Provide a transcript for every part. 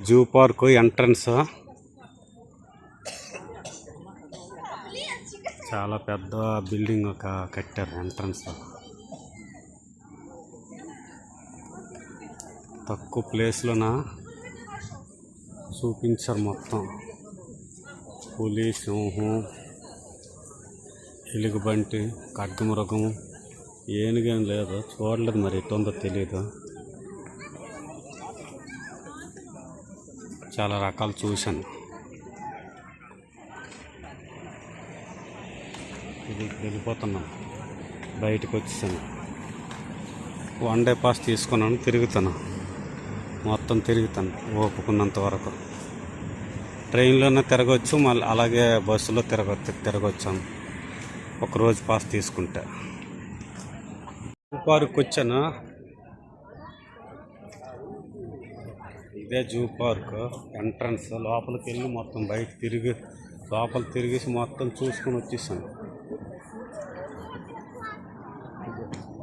Zoo park entrance చాలా పెద్ద building కట్టారు. ఎంట్రన్స్ తక్కువ ప్లేస్లోన చూపించారు. మొత్తం పులి, సింహం, ఎలుగుబంటి, ఖడ్గమృగం, ఏనుగేం లేదు, చూడలేదు. మరి ఎటుందో తెలియదు. చాలా రకాలు చూశాను. ఇది వెళ్ళిపోతున్నాను, బయటకు వచ్చేసాను. 1 డే పాస్ తీసుకున్నాను. తిరుగుతాను, మొత్తం తిరుగుతాను ఓపుకున్నంత వరకు. ట్రైన్లోనే తిరగవచ్చు, మళ్ళీ అలాగే బస్సులో తిరగొచ్చాను ఒకరోజు పాస్ తీసుకుంటే. జూ పార్క్ వచ్చాను. ఇదే జూ పార్క్ ఎంట్రన్స్. లోపలికి వెళ్ళి మొత్తం బయట లోపల తిరిగేసి మొత్తం చూసుకొని వచ్చేసాను.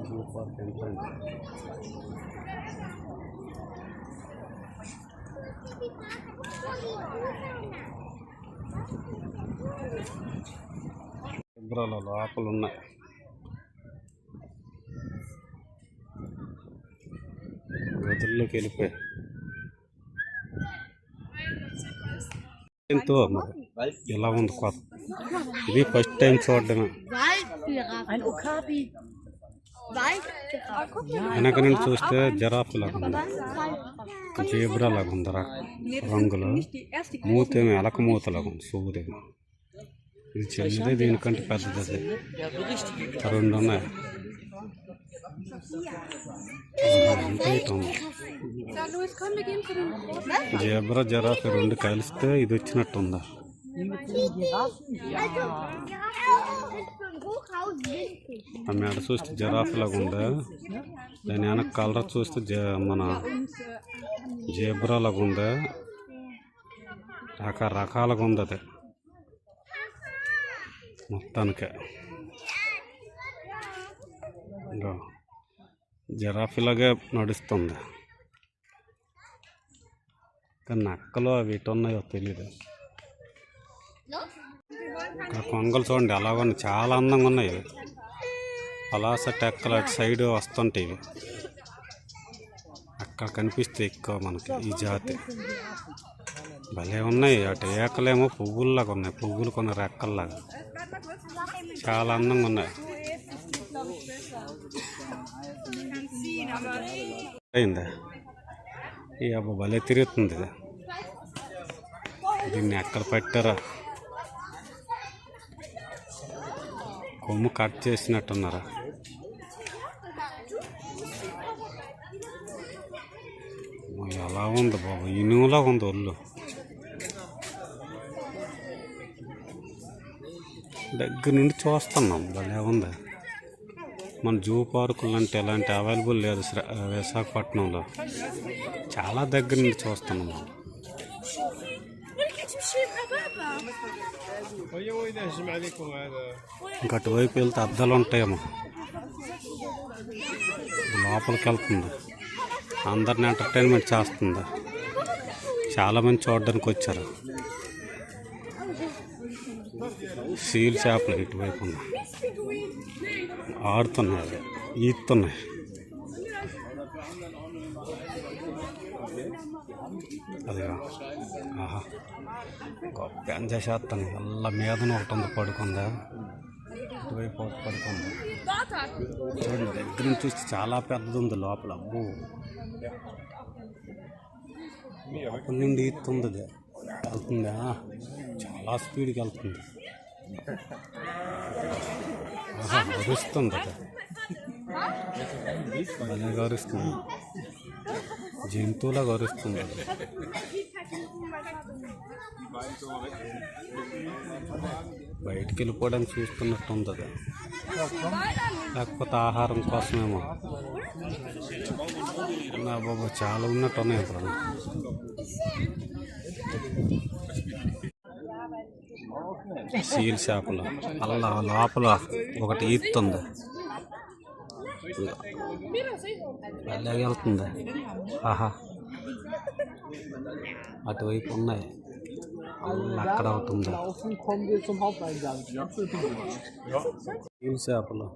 Zoo park entrance. శుభ్రాల లోపల ఉన్నాయి. గదుల్లోకి వెళ్ళిపోయి ఎంతో ఎలా ఉంది కొత్త. ఇది ఫస్ట్ టైం చూడడమే. వెనక నుండి చూస్తే జిరాఫ్ లాగా ఉంది, జీబ్రా లాగా ఉంది రంగులు. మూతేమో ఎలక మూత లాగా ఉంది, సూదేమో. ఇది చిన్నదే, దీనికంటే పెద్దది. 2 ఉన్నాయి. జీబ్రా, జిరాఫ్ 2 కలిస్తే ఇది వచ్చినట్టుందా? ఆ మెడ చూస్తే జిరాఫ్ లాగా ఉందా, దాని వెనక కలర్ చూస్తే మన జీబ్రా లాగా ఉందా. రకరకాలుగా ఉంది అది మొత్తానికి. జిరాఫ్ లాగే నడుస్తుంది, కానీ నక్కలు అవి ఎటు ఉన్నాయో తెలీదు. ఇక్కడ కొంగలు చూడండి అలాగ ఉన్నాయి, చాలా అందంగా ఉన్నాయి. పలాస టెక్కలు అటు సైడ్ వస్తుంటాయి. అక్కడ కనిపిస్తాయి ఎక్కువ మనకి ఈ జాతి. భలే ఉన్నాయి. అటు ఏకలేమో పువ్వుల్లాగా ఉన్నాయి, పువ్వులు కొన్ని రెక్కల్లాగా చాలా అందంగా ఉన్నాయి. అయిందా ఈ అబ్బా, భలే తిరుగుతుంది. దీన్ని ఎక్కడ పెట్టారా? కొమ్ము కట్ చేసినట్టున్నారా? ఎలా ఉంది బాబు, ఇనుములాగా ఉంది ఒళ్ళు. దగ్గర నుండి చూస్తున్నాం, భలే ఉంది. మన జూ పార్కులు అంటే ఇలాంటి అవైలబుల్ లేదు విశాఖపట్నంలో. చాలా దగ్గర నుండి చూస్తున్నాం. ఇంకా అటువైపు వెళ్తే అద్దాలు ఉంటాయేమో. లోపలికి వెళ్తుంది, అందరిని ఎంటర్టైన్మెంట్ చేస్తుంది. చాలామంది చూడడానికి వచ్చారు. సీల్ చేపలు ఇటువైపు ఉన్నాయి, ఆడుతున్నాయి, అవి ఈతున్నాయి. అదిగా ఆహా, గొప్ప ఎంజాయ్ చేస్తాను. అలా మీదన ఒకటి ఉంది, పడుకుందా. ఇటువైపు ఒకటి పడుకుంది. చూడండి, దగ్గర నుంచి చూస్తే చాలా పెద్దది ఉంది లోపల. అబ్బో, లోపల నుండి ఈతుంది, వెళ్తుందా, చాలా స్పీడ్కి వెళ్తుంది. గరుస్తుంది, భలే గరుస్తుంది, జంతువులా గరుస్తుంది. బయటికి వెళ్ళిపోవడానికి చూస్తున్నట్టు ఉంది అది, లేకపోతే ఆహారం కోసమేమో. నా బాబా, చాలా ఉన్నట్టు ఉన్నాయి ఇప్పుడు. సీల్ చేపలు అలా లోపల ఒకటి ఈతుంది, అలాగే వెళ్తుంది. ఆహా, అటువైపు ఉన్నాయి, అక్కడ ఒకటి ఉంది. చేపలు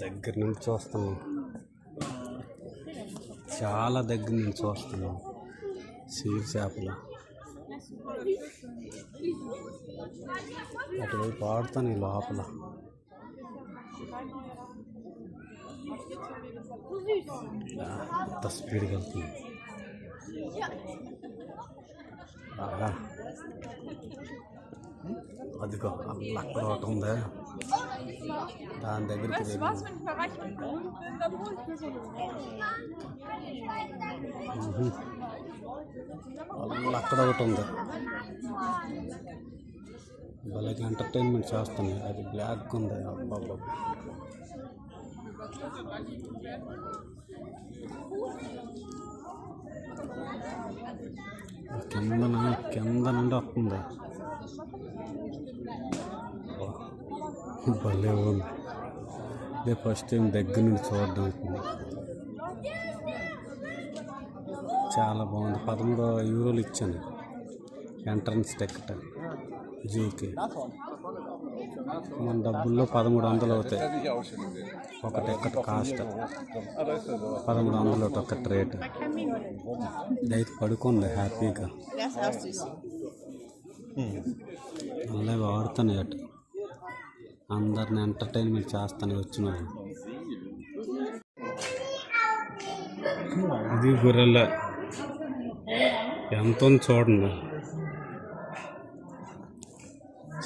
దగ్గర నుంచి చూస్తున్నాం, చాలా దగ్గర నుంచి చూస్తున్నాం. సీల్ చేపలు అటువైపు ఆడుతాను లోపల. అంత స్పీడ్గా వెళ్తుంది. అదిగో అక్కడ ఒకటి ఉంది, దాని దగ్గరికి వెళ్ళి అక్కడ ఒకటి ఉంది. వాళ్ళకి ఎంటర్టైన్మెంట్ చేస్తున్నాయి. అది బ్లాక్ ఉంది. అబ్బాబ్బా, కింద నుండి వస్తుంది. భలే ఉంది. ఇదే ఫస్ట్ టైం దగ్గర నుండి చూడడం. చాలా బాగుంది. 13 యూరోలు ఇచ్చాను ఎంట్రన్స్ టికెట్ జూకి. మన డబ్బుల్లో 1300 అవుతాయి ఒక టికెట్ కాస్ట్. 1300 ticket rate. ఇదైతే పడుకుంది హ్యాపీగా. మళ్ళీ వాడుతాను అటు అందరిని ఎంటర్టైన్మెంట్ చేస్తాను వచ్చిన వాళ్ళు. ఇది గొర్రెల ఎంత ఉంది చూడండి,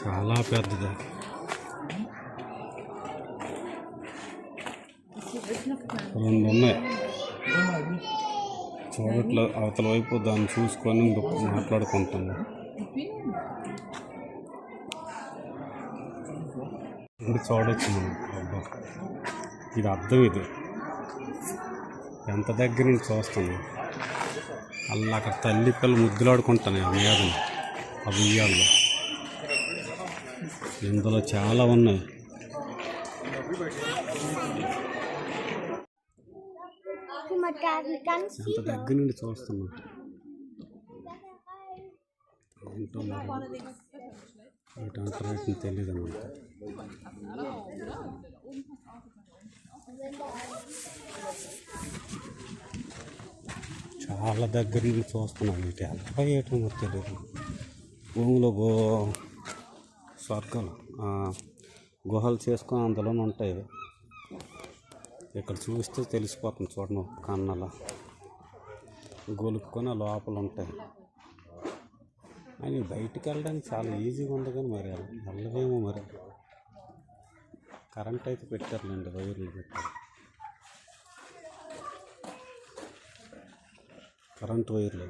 చాలా పెద్దది. రెండు ఉన్నాయి చూడట్ల. అవతల వైపు దాన్ని చూసుకొని మాట్లాడుకుంటాను. ఇది చూడొచ్చు మనం. అబ్బా, ఇది అర్థం. ఇది ఎంత దగ్గర నుంచి చూస్తాను. అలా అక్కడ తల్లి పిల్లలు ముద్దులాడుకుంటాను ఆ మీదని, ఆ ఉయ్యాల్లో. ఇందులో చాలా ఉన్నాయి. ఎంత దగ్గర నుండి చూస్తున్నా. అంటారు తెలియదు అన్నమాట. చాలా దగ్గర నుండి చూస్తున్నాను. ఇటు ఎలా వేయటం తెలియదు. భూమిలో స్వర్గాలు గుహలు చేసుకొని అందులోనే ఉంటాయి. ఇక్కడ చూస్తే తెలిసిపోతుంది. చూడండి, కన్నలా గొలుపుకొని లోపల ఉంటాయి. అని బయటికి వెళ్ళడానికి చాలా ఈజీగా ఉంది, కానీ మరి వెళ్ళవేమో. మరి కరెంట్ అయితే పెట్టారులేండి, వైర్లు పెట్టారు, కరెంట్ వైర్లు.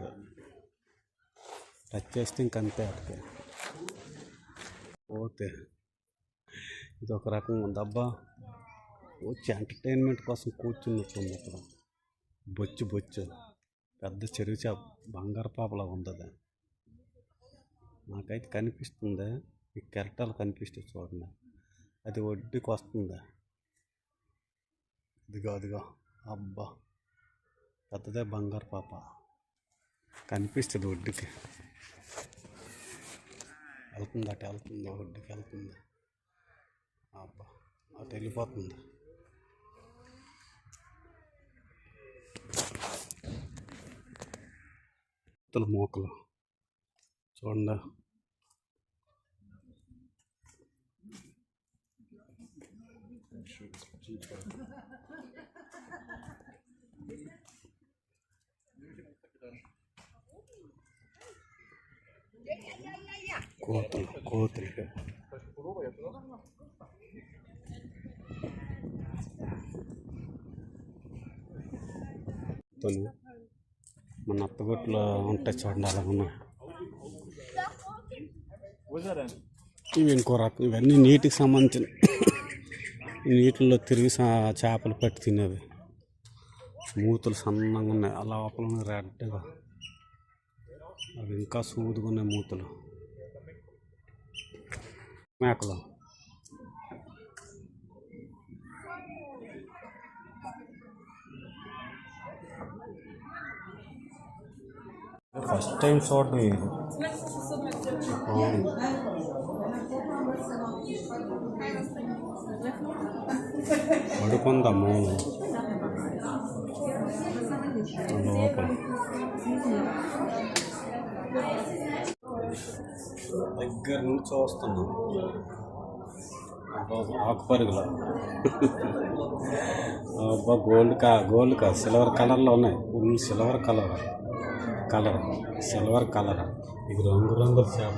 టచ్ చేస్తే ఇంకంతే. అటుకే పోతే ఇది ఒక రకంగా ఉంది. అబ్బా, వచ్చి ఎంటర్టైన్మెంట్ కోసం కూర్చున్నట్టుంది. అక్కడ బొచ్చు పెద్ద చెరువు చేప, బంగారు పాపలా ఉంది. అది నాకైతే కనిపిస్తుంది. ఈ కెరటాలు కనిపిస్తాయి చూడండి. అది ఒడ్డుకి వస్తుంది. అదిగో అబ్బా, పెద్దదే బంగారు పాప కనిపిస్తుంది. ఒడ్డుకి వెళ్తుంది, అటు వెళ్తుంది, ఒడ్డుకి వెళ్తుంది. అబ్బా, అటు వెళ్ళిపోతుంది. మోకలు చూడండి. కోతులు మన అత్తగొట్లో ఉంటాయి చూడండి, అలా ఉన్నాయి. ఇవి ఇంకో రకం. ఇవన్నీ నీటికి సంబంధించిన నీటిల్లో తిరిగి చేపలు పట్టి తినేవి. మూతులు సన్నగా ఉన్నాయి, అలా లోపల రెడ్గా. అవి ఇంకా సూదుగా ఉన్నాయి మూతులు. మేకలు ఫస్ట్ టైం చూడడం ఇది పడుకుందా మూలు లోపల దగ్గర నుంచి చూస్తున్నాం ఆకుపరుగులో అబ్బా గోల్డ్ కా సిల్వర్ కలర్లో ఉన్నాయి full silver colour silver colour ఇది రంగుల చేప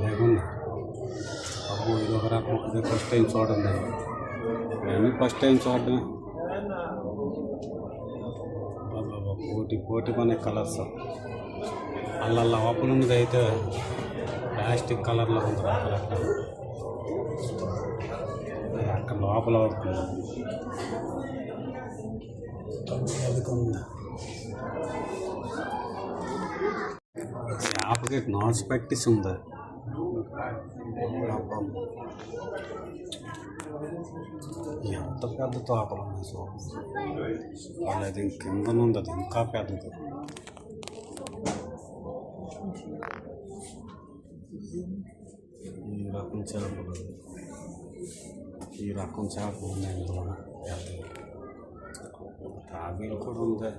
లేకుండా అబ్బో ఇది ఒక రకం ఉంటుంది ఫస్ట్ టైం చూడండి నేను ఫస్ట్ టైం చూడడమే పోటీ పనే కలర్స్ అల్ల ఓపెన్ ఉన్నది అయితే ప్లాస్టిక్ కలర్లో ఉంది అక్కడ లోపల పడుతుంది చేపకి నాట్స్ ప్రాక్టీస్ ఉంది ఎంత పెద్ద తోకలు ఉన్నాయి సో అది కింద ఉంది అది ఇంకా పెద్దది ఈ రకం చేపలు ఉన్నాయి తాబేలు కూడా ఉంది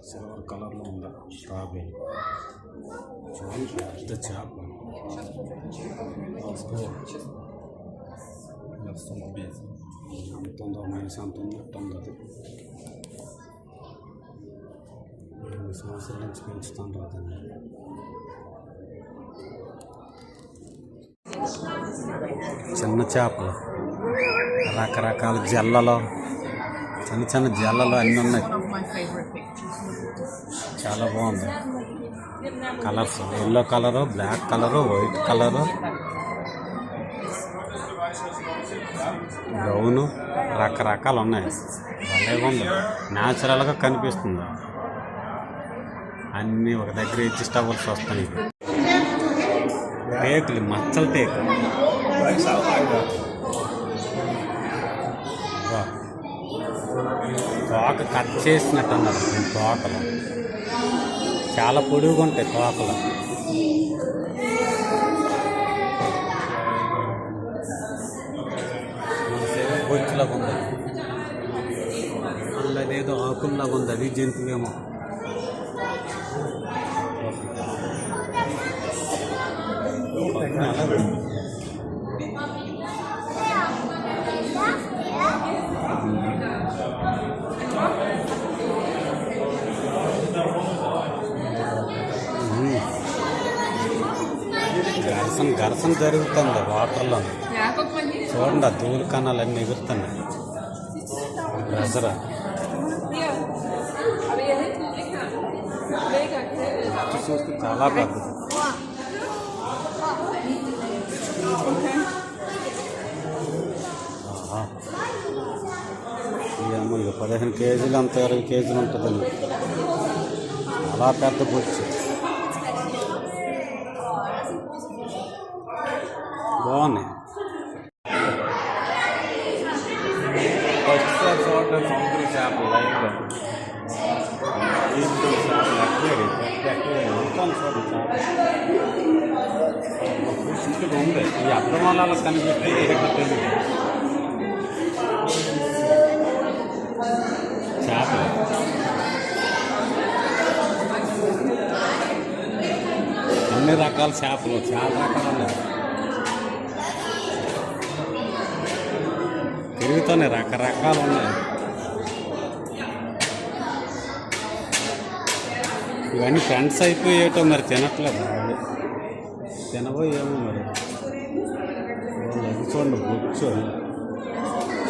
సిల్వర్ కలర్లో ఉంది తాబేలు చూడండి పెద్ద చేప అంత ఉందో మనిషి అంత ఉన్నట్టు ఉంది అది 2 సంవత్సరాల నుంచి పెంచుతాను రాదండి చిన్న చేపలు రకరకాల జల్లలు చిన్న జల్లలు అన్నీ ఉన్నాయి చాలా బాగుంది colours yellow colour black colour white colour brown రకరకాలు ఉన్నాయి భలేగా ఉంది న్యాచురల్గా కనిపిస్తుంది అన్నీ ఒక దగ్గర అడ్జస్ట్ అవ్వాల్సి వస్తాయి టేకులు మచ్చల టేకు తోక కట్ చేసినట్టు అన్నారు తోకలు చాలా పొడుగుగా ఉంటాయి తోకలు బొచ్చులాగా ఉంది అదేదో ఆకుల్లాగా ఉంది అది జంతువేమో ఘర్షణ జరుగుతుంది వాటర్లో చూడండి ఆ ధూళి కణాలు అన్నీ ఎగురుతున్నాయి ప్రెజర్ చూస్తే చాలా పెద్దది ఏమో ఇక 15 కేజీలు అంత 20 కేజీలు ఉంటుందండి చాలా పెద్ద బొచ్చు బాగున్నాయి ఫస్ట్ సార్ చూడటం సముద్ర చేపలు లైవ్లో ఉంది ఈ అర్థమాలలో కనిపిస్తే ఏదో తెలియదు చేపలు అన్ని రకాల చేపలు చాలా రకాలు ఉన్నాయి తిరుగుతూనే రకరకాలు ఉన్నాయి ఇవన్నీ ఫ్రెండ్స్ అయిపోయేటో మరి తినట్లేదు తినబోయేమో మరి చూడండి బొచ్చు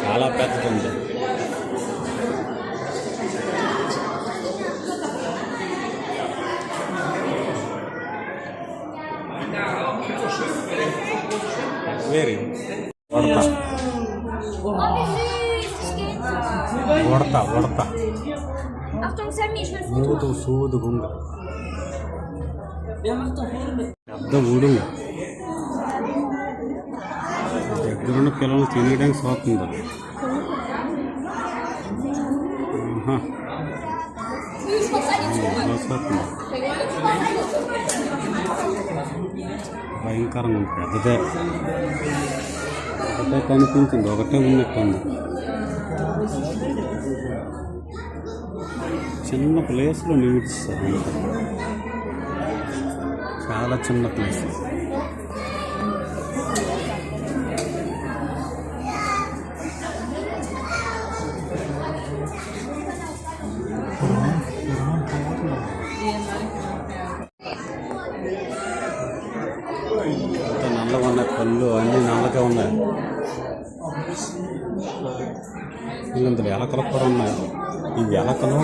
చాలా పెద్దది ఉంది వేరే ఉడతా మూడు సూదుగుండ పెద్ద ఉడుము దగ్గరున్న పిల్లలు తినేయడానికి చూస్తుంది భయంకరంగా ఉంది. పెద్దదే కనిపించింది, ఒకటే ఉన్నట్టుంది. చిన్న ప్లేస్లో నిమిస్తారు అంతా, చాలా చిన్న ప్లేస్. నల్లగా ఉన్నాయి కళ్ళు, అన్నీ నల్లగా ఉన్నాయి. ఇందులో ఎలకలు కూడా ఉన్నాయి. ఈ ఎలకలు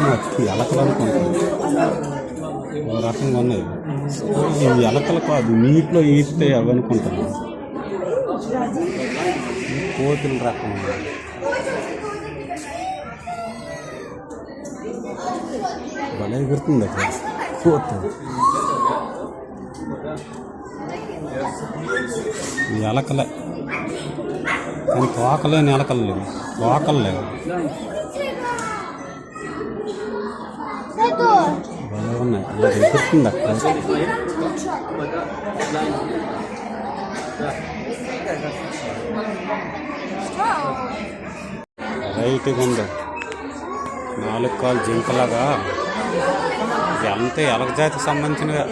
ఎలకలు అనుకుంటాను, ఓ రకంగా ఉన్నాయి. ఈ ఎలకలు కాదు, నీటిలో ఈస్తే అవి అనుకుంటాను. కోతుల రకం భలే గుర్తుంది అక్కడ కోతు. ఈ ఎలకలే కానీ తోకలేని ఎలకలు లేవు, తోకలు లేవు. భలే ఉన్నాయి, ఇలా ఎగురుతుంది అక్కడ. రైట్గా ఉంది, 4 కాళ్ళు జింకలాగా. ఇది అంతే ఎలక జాతికి సంబంధించినవి.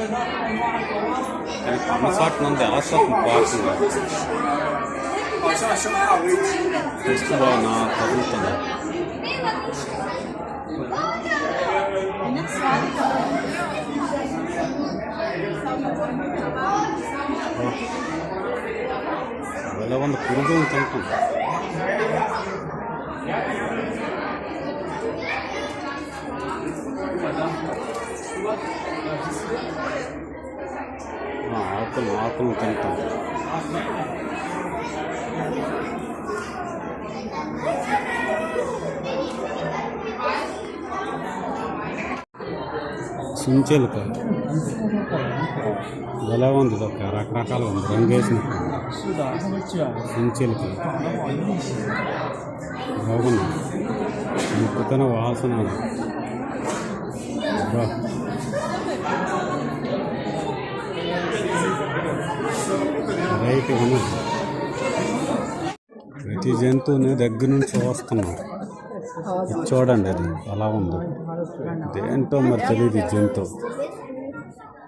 కానీ కొమ్మసాటున ఉంది, ఎలసాటు పాకుతుంది. చూస్తే నా కదులుతుంది. అలా ఉంది, పురుగు తింటుంది. ఆకులు తింటాం. సించెలుక ఎలా ఉంది, ఒక రకరకాలుగా ఉంది, రంగేసిన సించెలుక బాగుంది. ముక్కుతన వాసన రైట్ ఉంది. ప్రతి జంతువుని దగ్గర నుంచి చూస్తున్నాం. చూడండి అది అలా ఉంది, దేంటో మరి తెలియదు. ఈ జంతువు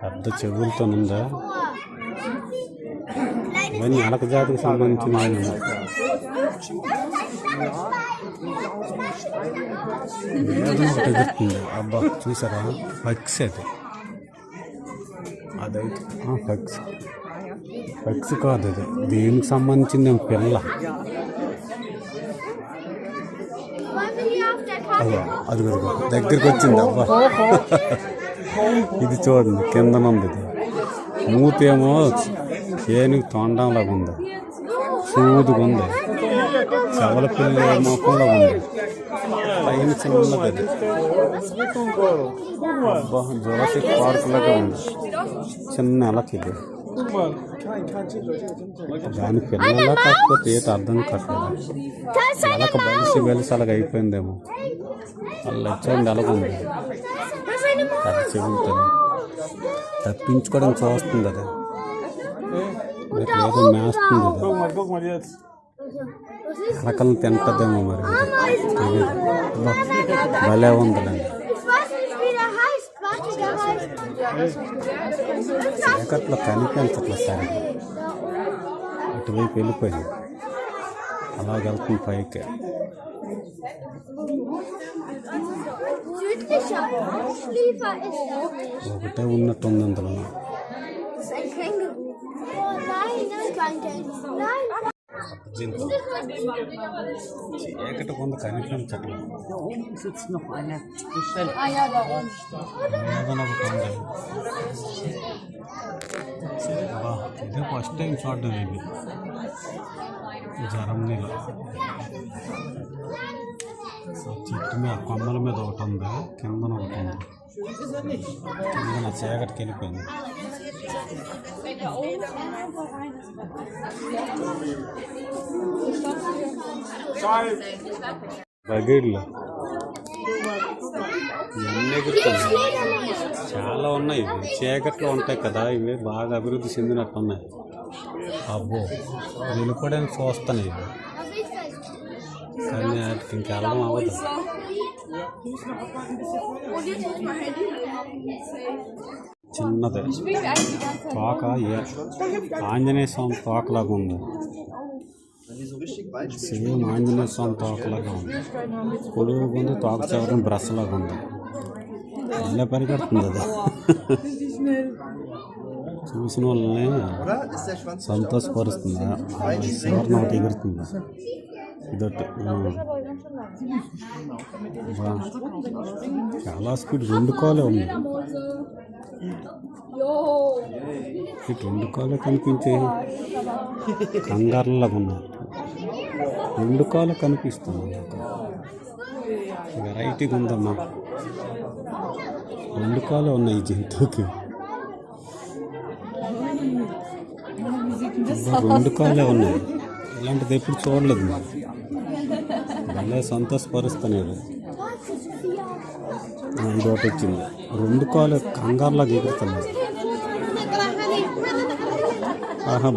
పెద్ద చెవులతో ఉందా. ఇవన్నీ ఎలక జాతికి సంబంధించినవి. ఎగురుతుంది. అబ్బా చూసారా, పక్షి అది. అదైతే పక్షి కాదు, అది దీనికి సంబంధించింది పిల్ల. అది దగ్గరికి వచ్చింది. అబ్బా ఇది చూడండి, కిందన ఉంది. ఇది మూతేమో ఏనుగు తొండంలాగా ఉంది, సూదుగా ఉంది. చవల పిల్ల మొక్కలా ఉంది, పైన చిన్నది. అది అబ్బా జురాసిక్ పార్క్ లాగా ఉంది. చిన్న ఎలకిది, దాని పిల్లలా కాకపోతే ఏదో అర్థం కావట్లేదు. ఎలక బలిసి అలాగ అయిపోయిందేమో. అలా వచ్చేది ఎలగుంది, అది చెబుతుంది. తప్పించుకోవడానికి చూస్తుంది. అది ఏదో మేస్తుంది. అది ఎలకలను తింటదేమో మరి, భలే ఉందండి. చీకట్లో కనిపించట్లేదు సరే, ఇటువైపు వెళ్ళిపోయింది. అలాగెళ్తుంది పైకి. ఒకటే ఉన్నట్టుంది అందులో. చీకటి కొంత కనిపించట్లేదు. ఇదే ఫస్ట్ టైం చూడడం. ఇది జ్వరం నీళ్ళు చెట్టు మీద, కొమ్మల మీద ఒకటి ఉంది, కిందన ఒకటి ఉంది. కిందన చీకటికి వెళ్ళిపోయింది. బగీడ్లో ఇవన్నీ ఎగురుతున్నాయి. చాలా ఉన్నాయి. చీకట్లో ఉంటాయి కదా, ఇవి బాగా అభివృద్ధి చెందినట్టు ఉన్నాయి. అబ్బో వెళ్ళిపోవడానికి చూస్తాను ఇవి, కానీ వాటికి ఇంకెళ్ళడం అవ్వదు. చిన్నది తోక, ఆంజనేయ స్వామి తోకలాగా ఉంది. సేమ్ ఆంజనేయ స్వామి తోకలాగా ఉంది. పొడుగు ఉంది, తోక చివరిని బ్రష్ లాగా ఉంది. ఇలా పరిగెడుతుంది అది. చూసిన వాళ్ళని సంతోషపరుస్తుందా? చివరిన ఒకటి ఎగురుతుందా? ఇదొట్టి చాలా స్పీడ్. 2 కాలే ఉంది. ఇటు 2 కాలే కనిపించే కంగారులాగా ఉన్నాయి. 2 కాలే కనిపిస్తుంది. వెరైటీగా ఉందమ్మా. 2 కాలే ఉన్నాయి ఈ జంతువుకి. 2 కాలే ఉన్నాయి. ఇలాంటిది ఎప్పుడు చూడలేదు. భలే సంతోషపరుస్తాను. ఇంకోటి వచ్చింది. 2 కాలు కంగారులాగా ఎగురుతున్నాయి. ఆహా,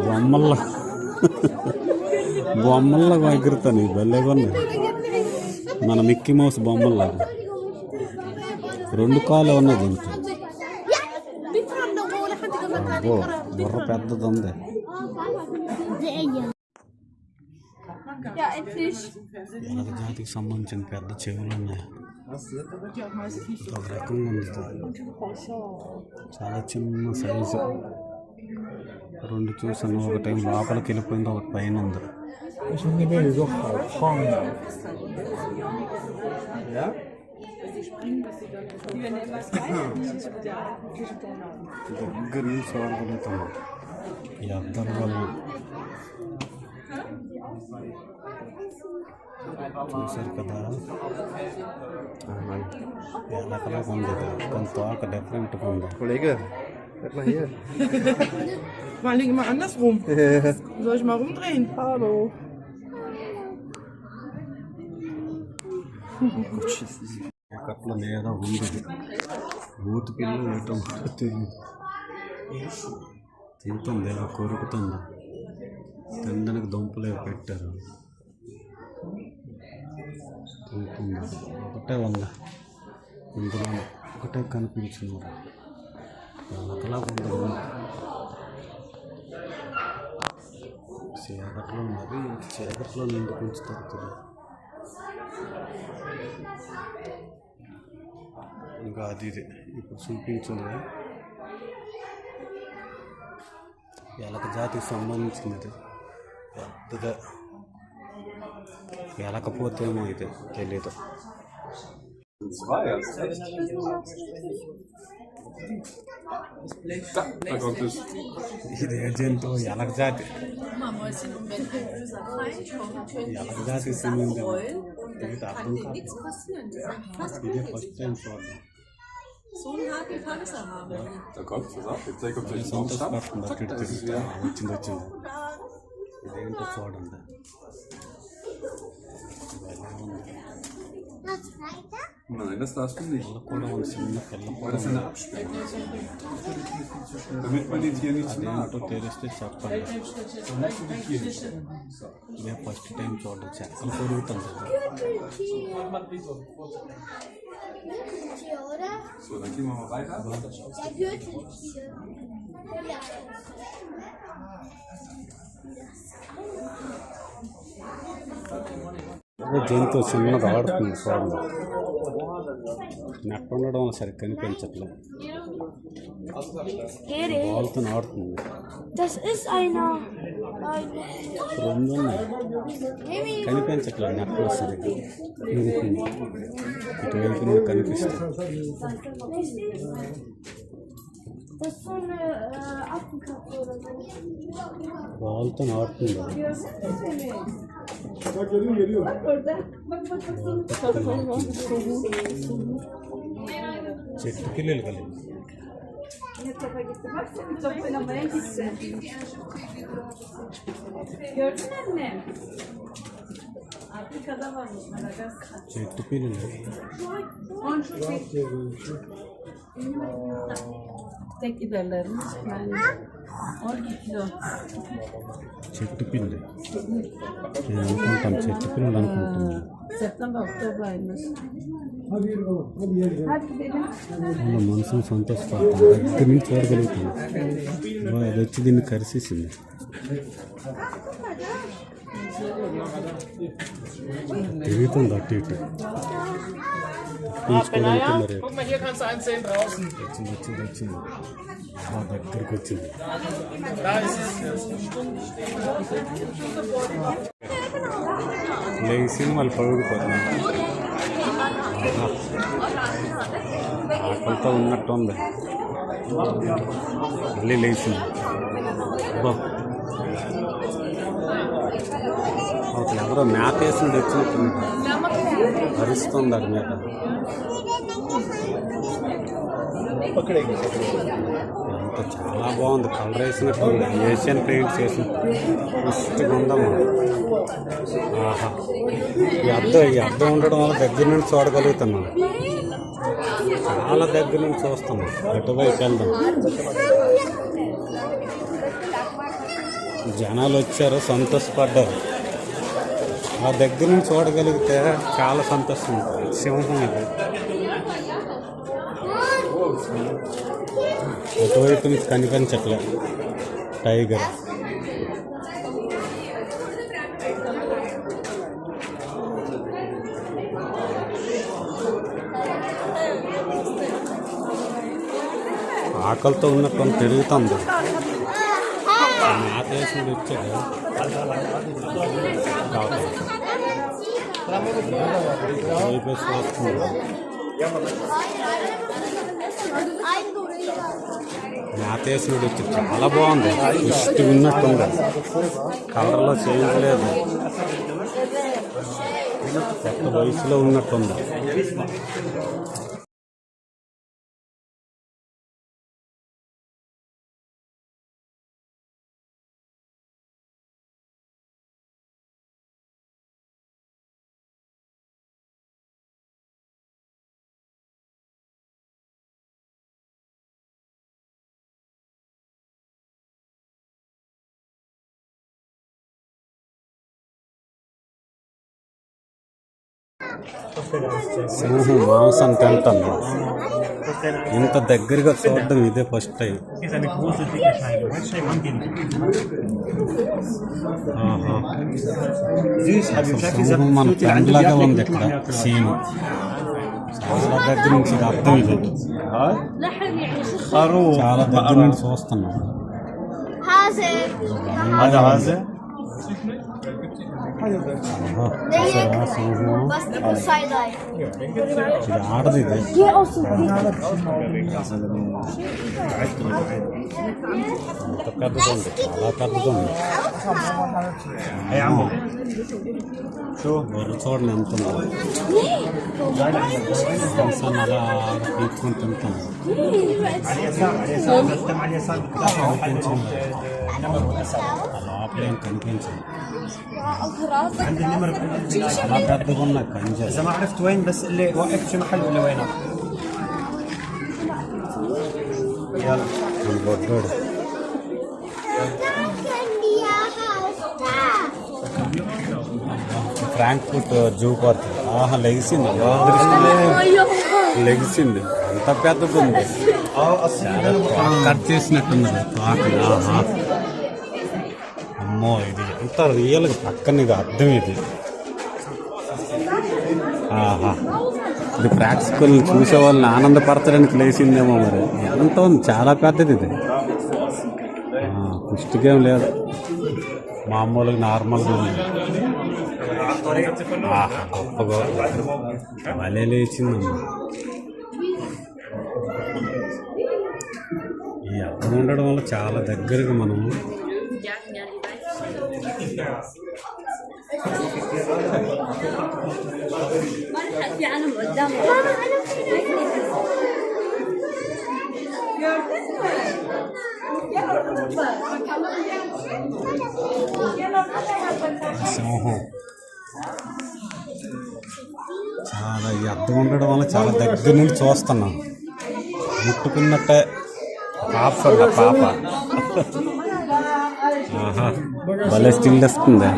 బొమ్మల్లాగా ఎగురుతాను. భలేగా ఉన్నాయి. మన మిక్కీ మౌస్ బొమ్మల్లాగా 2 కాలు ఉన్నాయి దీనికి. అబ్బో, బుర్ర పెద్దది ఉంది. ఎలక జాతికి సంబంధించిన పెద్ద చెవులు ఉన్నాయి. ఒక రకంగా ఉంది. చాలా చిన్న సైజు. 2 చూసాను. ఒకటి లోపలికి వెళ్ళిపోయింది, ఒకటి పైన ఉంది. దగ్గర నుంచి చూడగలుగుతాను ఈ అద్దం వల్ల. చూసారు కదా, ఎలకలాగా ఉంది. కొంత తోక డిఫరెంట్గా ఉంది. Kollege, bleib mal hier. Mal liegen mal andersrum. Soll ich mal rumdrehen? Hallo. అట్లా లేదా ఉంది. మూతి పిల్లలు ఏటో తెలియదు. తింటుంది, ఎలా కొరుకుతుంది. తినడానికి దుంపలే పెట్టారు. తింటుంది. ఒకటే ఉంది. ఇందులో ఒకటే కనిపించింది. ఎలకలా ఉంది. చీకట్లో ఉన్నది. చీకట్లో నిండు పెంచుతారు కదా. ఇంకా అది ఇది ఇప్పుడు చూపించింది. ఎలక జాతికి సంబంధించినది. పెద్దగా ఎలకపోతేమో ఇది తెలీదు. ఇదే జంతువు ఎలక జాతి. ఎలక జాతి చెందింది. అర్థం కాదు. ఇదే ఫస్ట్ టైం చూడండి. వచ్చింది. ఇదేంటో చూడండి. Nein, das darfst du nicht. Das ist eine Absperrung. Damit man den Tieren nicht naht. ఇదే ఫస్ట్ టైం చూడండి. చెక్కలు కొరుగుతుంది. So, dann gehen wir mal weiter. జంతువు చిన్నది ఆడుతుంది. చూడండి, నెట్ ఉండడం వల్ల సరిగ్గా కనిపించట్లేదు. బాల్తో ఆడుతుంది. 2 ఉన్నాయి, కనిపించట్లేదు. నెట్లో సరిగ్గా ఇటువైపు నుండి కనిపిస్తుంది. బాల్తో ఆడుతుంది. చెట్టు పిల్లలు కలిగి చెట్టు పిల్లి Tek giderlermiş. Yani 12 kilo. చెట్టు పిల్లి నేను అనుకుంటాను చెట్టు పిల్లలు అనుకుంటున్నాను. September, Oktober ayıymış. వాళ్ళ మనసును సంతోషపడతాను దగ్గర నుంచి చూడగలుగుతాను. అది వచ్చి దీన్ని కరిసేసింది. తిరుగుతుంది అటు ఇటు పీల్చుకోవడానికి మరి Guck mal, hier kannst du eins sehen draußen. వచ్చింది ఆ దగ్గరికి వచ్చింది. Da ist es. లేచింది మళ్ళీ పడుకుపోతుంది. ఆకలితో ఉన్నట్టు ఉంది. మళ్ళీ లేచింది. అసలు ఎవరో మేత వేసింది వచ్చినట్టుంది. అరుస్తుంది అది మేత. అంత చాలా బాగుంది. కలర్ వేసినట్టు ఏషియన్ పెయింట్స్ వేసిన పుష్టిగా ఉందమ్మా. ఆహా ఈ అద్దం ఉండడం వల్ల దగ్గర నుంచి చూడగలుగుతున్నాం. చాలా దగ్గర నుంచి చూస్తున్నాం. ఎటువైపు వెళ్దాం. జనాలు వచ్చారు, సంతోషపడ్డారు. ఆ దగ్గర నుంచి చూడగలిగితే చాలా సంతోషం ఉంటుంది. సింహం ఇది. అటువైపు నుంచి కనిపించట్లే టైగర్. ఆకలితో ఉన్నట్టు తిరుగుతుంది. మేత వేసింది వచ్చాడు. మేత వేసినప్పుడు వచ్చి చాలా బాగుంది. ఇష్ట ఉన్నట్టుంది. కలర్లో చేంజ్ లేదు. పెద్ద వయసులో ఉన్నట్టుంది. సింహం మాంసం తింటాను. ఇంత దగ్గరగా చూడడం ఇదే ఫస్ట్ టైం. సింహం మన ఫ్రెండ్ లాగా ఉంది ఇక్కడ సీన్. చాలా దగ్గర నుంచి ఇది అర్థం ఇది. చాలా దగ్గర నుంచి చూస్తున్నాం. ఇది ఆడది. ఇది అంత పెద్దగా ఉంది. చాలా పెద్దగా ఉంది. బొర్ర చూడండి ఎంత ఉందో. మాంసాన్ని అలా పీక్కొని తింటుంది. లోపలేం కనిపించింది. చాలా పెద్దగా ఉన్నాయి కంజ. బొడ్డోడు ఫ్రాంక్ఫర్ట్ జూ పార్క్. ఆహా లెగిసింది. లెగిసింది. అంత పెద్దది ఉంది. కట్ చేసినట్టున్నది తోక. ఆహా అమ్మో ఇది ఎంత రియల్గా పక్కన ఇది అర్థం ఇది. ఆహా ఇది ప్రాక్టికల్ చూసే వాళ్ళని ఆనందపరచడానికి లేచిందేమో మరి. ఎంత ఉంది. చాలా పెద్దది ఇది. పుష్టికేం లేదు. మామూలుగా నార్మల్గా ఉంది. గొప్పగా మళ్ళీ లేచిందమ్మా. ఈ అర్థం ఉండడం వల్ల చాలా దగ్గరగా మనం సింహం చాలా ఈ అద్దం ఉండడం వల్ల చాలా దగ్గర నుండి చూస్తున్నాం. ముట్టుకున్నట్టే పాప పాప భలే స్టిల్ వస్తుంది.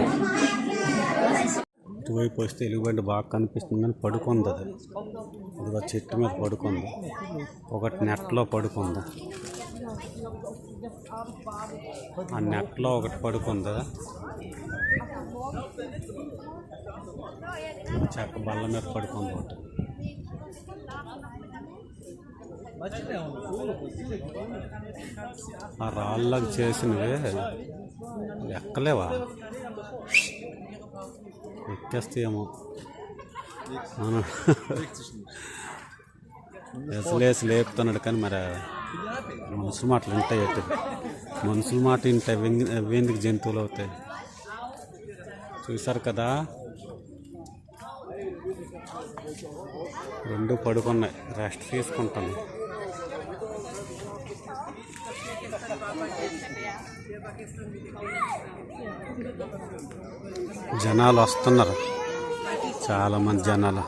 ఇటువైపు వస్తే ఎలుగుబంటి బాగా కనిపిస్తుంది కానీ పడుకుంది. అది ఇదిగో చెట్టు మీద పడుకుంది. ఒకటి నెట్లో పడుకుంది. ఆ నెట్లో ఒకటి పడుకుంది. చెక్క బల్ల మీద పడుకుంది ఒకటి. ఆ రాళ్ళకి చేసినవి ఎక్కలేవా? ఎక్కేస్తాయేమో. ఎసలేసి లేపుతున్నాడు కానీ మరి మనుషుల మాటలు వింటాయి. ఎట్టు మనుషుల మాట వింటాయి, వెందుకు జంతువులు అవుతాయి. చూసారు కదా, రెండు పడుకున్నాయి, రెస్ట్ తీసుకుంటాను. జనాలు వస్తున్నారు, చాలామంది జనాలు.